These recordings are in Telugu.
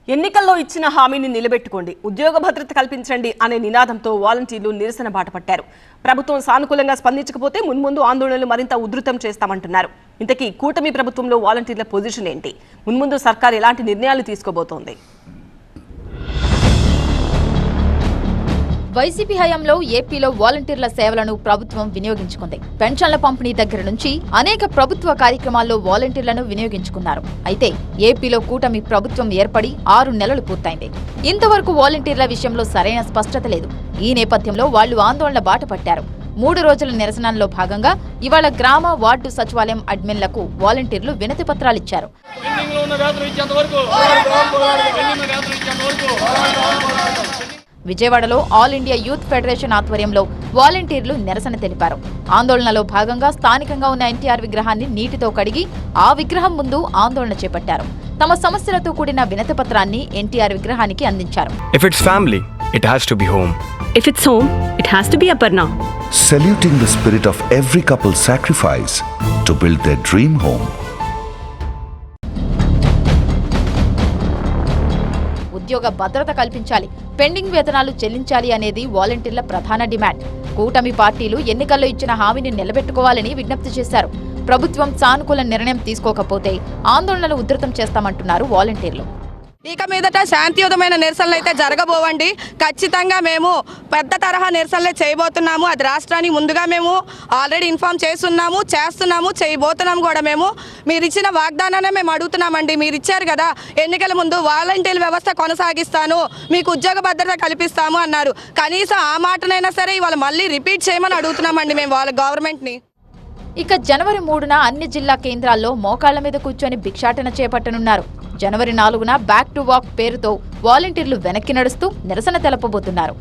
ఎన్నికల్లో ఇచ్చిన హామీని నిలబెట్టుకోండి, ఉద్యోగ భద్రత కల్పించండి అనే నినాదంతో వాలంటీర్లు నిరసన బాట పట్టారు. ప్రభుత్వం సానుకూలంగా స్పందించకపోతే మున్ముందు ఆందోళనలు మరింత ఉధృతం చేస్తామంటున్నారు. ఇంతకీ కూటమి ప్రభుత్వంలో వాలంటీర్ల పొజిషన్ ఏంటి? మున్ముందు సర్కార్ ఎలాంటి నిర్ణయాలు తీసుకోబోతోంది? వైసీపీ హయాంలో ఏపీలో వాలంటీర్ల సేవలను ప్రభుత్వం వినియోగించుకుంది. పెన్షన్ల పంపిణీ దగ్గర నుంచి అనేక ప్రభుత్వ కార్యక్రమాల్లో వాలంటీర్లను వినియోగించుకున్నారు. అయితే ఏపీలో కూటమి ప్రభుత్వం ఏర్పడి 6 నెలలు పూర్తయింది. ఇంతవరకు వాలంటీర్ల విషయంలో సరైన స్పష్టత లేదు. ఈ నేపథ్యంలో వాళ్లు ఆందోళన బాట పట్టారు. 3 రోజుల నిరసనలో భాగంగా ఇవాళ గ్రామ వార్డు సచివాలయం అడ్మిన్లకు వాలంటీర్లు వినతి పత్రాలిచ్చారు. విజయవాడలో ఆల్ ఇండియా యూత్ ఫెడరేషన్ ఆధ్వర్యంలో వాలంటీర్లు నిరసన తెలిపారు. ఆందోళనలో భాగంగా స్థానికంగా ఉన్న ఎన్టీఆర్ విగ్రహాన్ని నీటితో కడిగి ఆ విగ్రహం ముందు ఆందోళన చేపట్టారు. తమ సమస్యలతో కూడిన వినతి పత్రాన్ని ఎన్టీఆర్ విగ్రహానికి అందించారు. If it's family, it has to be home. If it's home, it has to be Aparna. Saluting the spirit of every couple's sacrifice to build their dream home. ఉద్యోగ భద్రత కల్పించాలి, పెండింగ్ వేతనాలు చెల్లించాలి అనేది వాలంటీర్ల ప్రధాన డిమాండ్. కూటమి పార్టీలు ఎన్నికల్లో ఇచ్చిన హామీని నిలబెట్టుకోవాలని విజ్ఞప్తి చేశారు. ప్రభుత్వం సానుకూల నిర్ణయం తీసుకోకపోతే ఆందోళనలు ఉధృతం చేస్తామంటున్నారు వాలంటీర్లు. ఇక మీదట శాంతియుతమైన నిరసనలు అయితే జరగబోవండి. ఖచ్చితంగా మేము పెద్ద తరహా నిరసనలే చేయబోతున్నాము. అది రాష్ట్రానికి ముందుగా మేము ఆల్రెడీ ఇన్ఫార్మ్ చేస్తున్నాము, చేయబోతున్నాము కూడా. మీరు ఇచ్చిన వాగ్దానాన్ని మేము అడుగుతున్నామండి. మీరు ఇచ్చారు కదా ఎన్నికల ముందు వాలంటీర్ వ్యవస్థ కొనసాగిస్తాను, మీకు ఉద్యోగ భద్రత కల్పిస్తాము అన్నారు. కనీసం ఆ మాటనైనా సరే ఇవాళ మళ్ళీ రిపీట్ చేయమని అడుగుతున్నామండి మేము వాళ్ళ గవర్నమెంట్ని. ఇక జనవరి 3న అన్ని జిల్లా కేంద్రాల్లో మోకాళ్ల మీద కూర్చొని భిక్షాటన చేపట్టనున్నారు. జనవరి 4న బ్యాక్ టు వాక్ పేరుతో వాలంటీర్లు వెనక్కి నడుస్తూ నిరసన తెలపబోతున్నారు.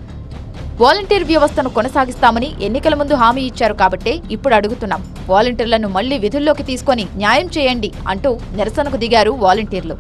వాలంటీర్ వ్యవస్థను కొనసాగిస్తామని ఎన్నికల ముందు హామీ ఇచ్చారు కాబట్టే ఇప్పుడు అడుగుతున్నాం, వాలంటీర్లను మళ్లీ విధుల్లోకి తీసుకొని న్యాయం చేయండి అంటూ నిరసనకు దిగారు వాలంటీర్లు.